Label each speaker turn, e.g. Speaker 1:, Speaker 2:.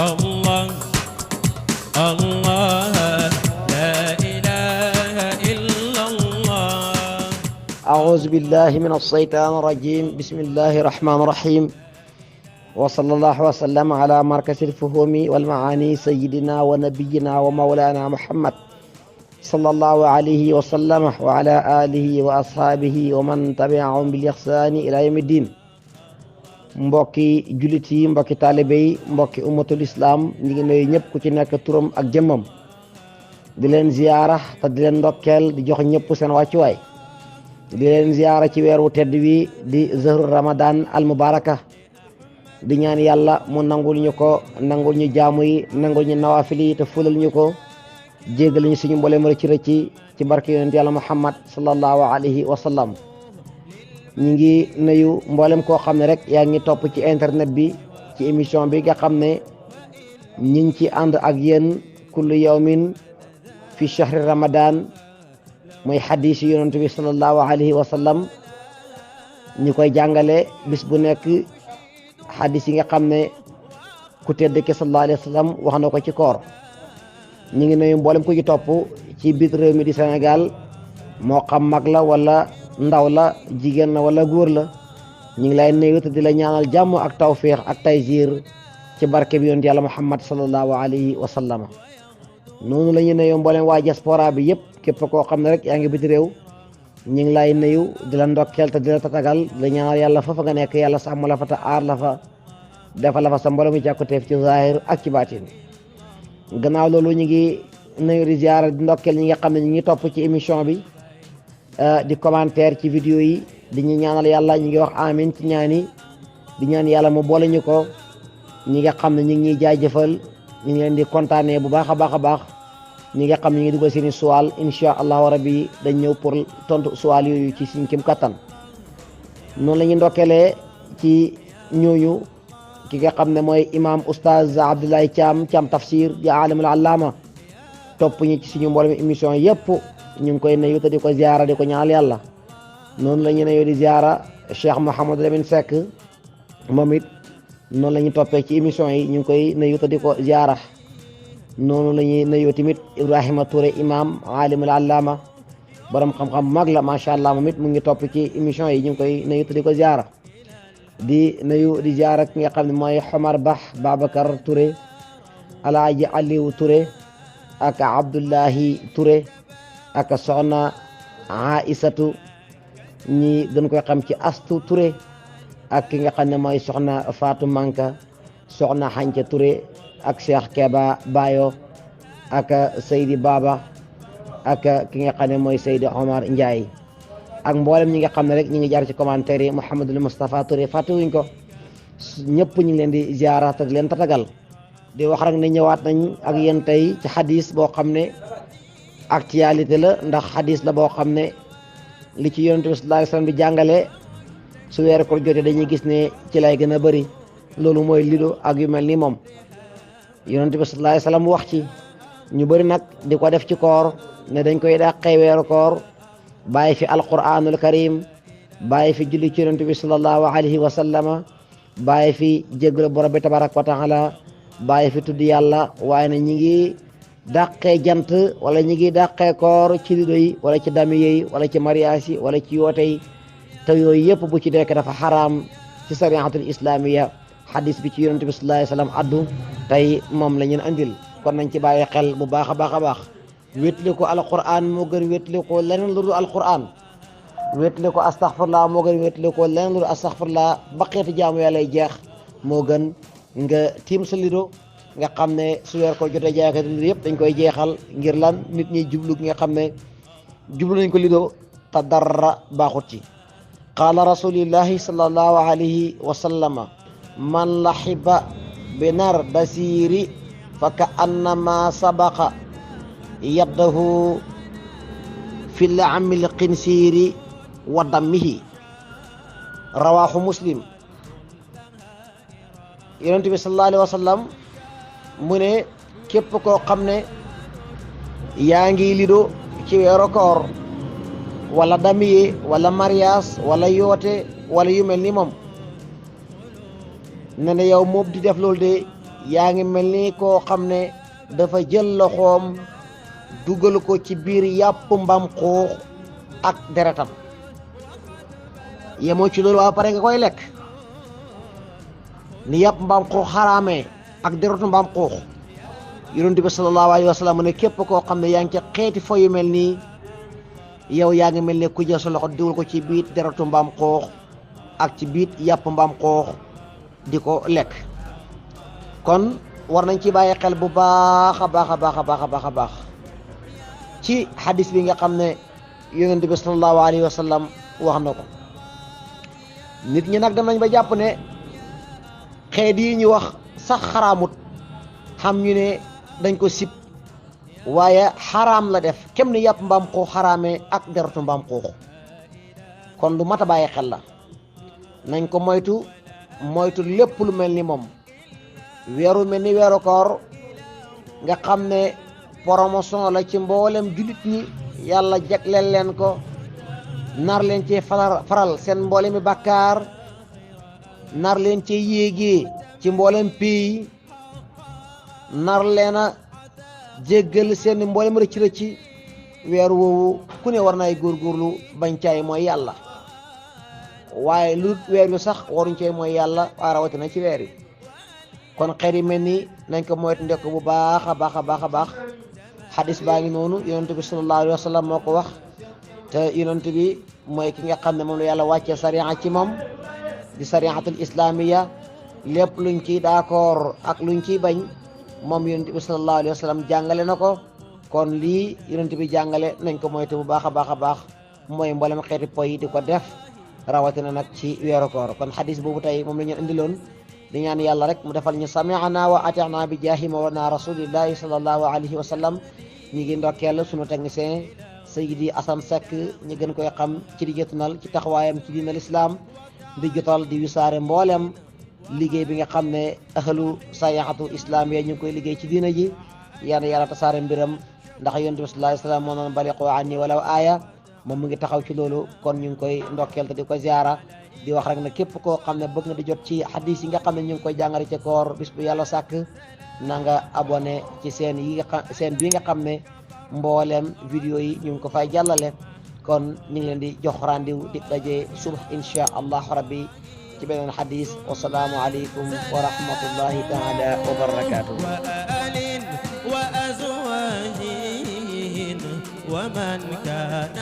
Speaker 1: الله الله لا إله إلا الله.
Speaker 2: أعوذ بالله من الشيطان الرجيم. بسم الله الرحمن الرحيم. وصلى الله وسلم على مركز الفهوم والمعاني سيدنا ونبينا ومولانا محمد صلى الله عليه وسلم وعلى آله وأصحابه ومن تبعهم بالإحسان إلى يوم الدين. mbokki jullit yi, mbokki taalibe yi, mbokki ummatul islam, ñu ngi nuyu ñëpp ku ci nekk turam ak jëmmam, di leen ziyaara te di leen ndokkeel, di jox ñëpp seen wàccuwaay, di leen ziyaara ci weeru tedd wi di zahru ramadan al mubaraka, di ñaan yàlla mu nangul ñu ko, nangul ñu jaamu yi, nangul ñu nawaafil yi te fulal ñu ko, jéggal ñu suñu mboolem rëcc rëcc ci barke yonent yàlla muhammad sallallahu alayhi wa sallam. ñi ngi nuyu mboolem koo xam ne rek yaa ngi topp ci internet bi ci émission bi nga xam ne ñi ngi ci ànd ak yéen kullu yawmin fi shahri ramadan, muy xadiis yi yonent bi sallallahu alayhi wa sallam, ñu koy jàngale bis bu nekk xadiis yi nga xam ne ku tedd ki sallallahu alayhi wa sallam wax na ko ci koor. ñi ngi nuyu mboolem ku ci topp ci biir réew mi di Sénégal, moo xam mag la wala ndaw la, jigéen la wala góor la, ñu ngi lay nuyu te di la ñaanal jàmm ak tawfiix ak taysiir ci barke bi yonent yàlla muhammad sallallahu alayhi wa sallam. noonu la ñu nuyu mboolem waa diaspora bi yëpp, képp koo xam ne rek yaa ngi biti réew, ñu ngi lay nuyu di la ndokkeel te di la tatagal, di la ñaanal yàlla fa nga nekk yàlla sàmm la fa te aar la fa, defal la fa sa mboolem jàkkuteef ci zahir ak ci baatin. gannaaw loolu ñu ngi nuyu di ziyaara di ndokkeel ñi nga xam ne ñu ngi topp ci émission bi, di commentaire ci vidéo yi, di ñu ñaanal yàlla, ñu ngi wax amin ci ñaan yi, di ñaan yàlla mu boole ñu ko. ñi nga xam ne ñu ngi ñuy jaajëfal, ñu ngi leen di kontaanee bu baax a baax a baax. ñi nga xam ne ñu ngi dugal seen i suwaal, insha allahu rabbi dañ ñëw pour tontu suwaal yooyu ci suñ kim kattan. noonu la ñuy ndokkeelee ci ñooñu ki nga xam ne mooy imam oustaz Abdoulaye Thiam tafsir di alimul allama, topp ñu ci suñu mboolem émission yëpp, ñu ngi koy nuyu te di ko ziara, di ko ñaanal yàlla. noonu la ñu nuyu di ziara Cheikh Mouhamadou Lamine Seck, moom it noonu la ñu toppee ci émission yi, ñu ngi koy nuyu te di ko ziara. noonu la ñuy nuyu tamit Ibrahima Touré imam alimul allama, borom xam-xam mag la macha allah, moom it mu ngi topp ci émission yi, ñu ngi koy nuyu te di ko ziara. di nuyu di ziara ki nga xam ne mooy Xomar Bah Babacar Touré, Alaaji Aliou Touré ak Abdullahi Touré ak soxna Aïsatu, ñi gën koy xam ci Astu Touré, ak ki nga xam ne mooy soxna Fatou Manka, soxna Xanca Touré ak Cheikh Keba Bayo ak Seydi Baba ak ki nga xam ne mooy Seydi Omar Ndiaye, ak mboolem ñi nga xam ne rek ñi ngi jaar ci commentaire yi. Mouhamadul Moustapha Touré fàttewuñ ko, ñëpp ñu ngi leen di ziara te di leen tatagal, di wax rek ne ñëwaat nañ ak yéen tey ci xadis boo xam ne actualité la, ndax xadis la boo xam ne li ci yonent bi sallallahu alayhi wasallam di jàngale su weeru koor jotee dañuy gis ne ci lay gën a bëri. loolu mooy lido ak yu mel ni moom. yonent bi sallallahu alayhi wasallam wax ci, ñu bëri nag di ko def ci koor ne dañ koy dàqee weeru koor, bàyyi fi alquranul karim, bàyyi fi julli ci yonent bi sallallahu alayhi wasallam, bàyyi fi jéggal borom bi tabaraka wa taala, bàyyi fi tudd yàlla, waaye na ñi ngi dàqee jant wala ñi ngi dàqee koor ci lido yi wala ci damiye yi wala ci mariage yi wala ci yoote yi, te yooyu yëpp bu ci nekk dafa xaraam ci sariatul islamiya. xadis bi ci yonent bi sallallahu alayhi wasallam addu tey moom la ñu andil, kon nañ ci bàyyi xel bu baax a baax a baax. wétli ko alquran moo gën wétli ko leneen lu dul alquran, wétli ko astaghfirullah moo gën wétli ko leneen lu dul astaghfirullah, ba xeeti jaamu yàlla lay jeex moo gën nga tiim sa lido nga xam ne su weer ko jotee jaaykat lido yëpp dañ koy jeexal ngir lan nit ñi jublu nga xam ne jublu nañ ko lido te dara baaxut ci. qaala rasulillahi sallallahu alayhi wa sallama man laxiba bi nar basiri fa ka annama sabaqa yaddahu fi laamil qinsiri wa dammihi, rawahu muslim. yonent bi sallallahu alayhi wa sallam mu ne képp koo xam ne yaa ngi lido ci weeru koor wala damiye wala mariage wala yoote wala yu mel ni moom, ne ne yow moom di def loolu de yaa ngi mel ni koo xam ne dafa jël loxoom dugal ko ci biir yàpp mbaam xuux ak deretam yemoo ci loolu waa pare nga koy lekk ni yàpp mbaam xuux xaraamee ak deretu mbaam xuux yonent bi sallallahu alayhi wa sallam ne képp koo xam ne yaa ngi ci xeeti fo yu mel nii yow yaa ngi mel ne ku jël sa loxo dugal ko ci biit deretu mbaam xuux ak ci biit yàpp mbaam xuux di ko lekk kon war nañ ci bàyyi xel bu baax a baax a baax a baax a baax a baax ci xadis bi nga xam ne yonent bi sallallahu alayhi wa sallam wax na ko nit ñi nag dem nañ ba jàpp ne xeet yi ñu wax sax xaraamut xam ñu ne dañ ko sib waaye xaraam la def kem ni yàpp mbaam xuux xaraamee ak deretu mbaam xuux kon lu mat a bàyyi xel la nañ ko moytu lépp lu mel ni moom weeru mel ni weeru koor nga xam ne promotion la ci mboolem jullit ñi yàlla jagleel leen ko nar leen ci faral seen mboolemi bàkkaar nar leen ci yéegee ci mboolem pays nar leen a jéggal seen mboolem rëcc weer woowu ku ne war naay góorgóorlu bañ caay mooy yàlla waaye lu weer wi sax waruñ caay mooy yàlla waa rawatina ci weer wi kon xeet yi mel ni nañ ko moytu ndekk bu baax a baax a baax a baax xadis baa ngi noonu yonent bi sallallahu alayhi wa sallam moo ko wax te yonent bi mooy ki nga xam ne moom la yàlla wàccee sariya ci moom di sariyatul islamiya lépp luñ ciy d'accord ak luñ ciy bañ moom yonent bi sallallahu alayhi wa sallam jàngale na ko kon lii yonent bi jàngale nañ ko moytu bu baax a baax a baax mooy mboolem xeeti po yi di ko def rawatina nag ci weeru koor kon xadis boobu tey moom la ñu indiloon di ñaan yàlla rek mu defal ñu sami'na wa ata'na bi jaahi mawlana rasulillahi sallallahu alayhi wa sallam ñi ngi ndokkeel sunu technicien Seydi Assane Seck ñu gën koy xam ci di jotunal ci taxawaayam ci diinal islam di jotal di wisaare mboolem liggéey bi nga xam ne ahlu sayaxatu islam ya ñu ngi koy liggéey ci diina ji yal na yàlla tasaare mbiram ndax yonent bi sallallahu alayhi wa sallam moo noon baliqu anni walaw aaya moom mu ngi taxaw ci loolu kon ñu ngi koy ndokkeel te di ko ziara di wax rek ne képp koo xam ne bëgg nga di jot ci hadis yi nga xam ne ñu ngi koy jàngale ci koor bis bu yàlla sàkk na nga abonné ci seen bii nga xam ne mboolem vidéo yi ñu ngi ko fay jàllale kon ñu ngi leen di jox rendez-vous di daje suba insha allah rabbi ci beneen hadis wasalaamu aleykum wa rahmatullahi taala wa barakatuh
Speaker 1: وآل وأزواج ومن كان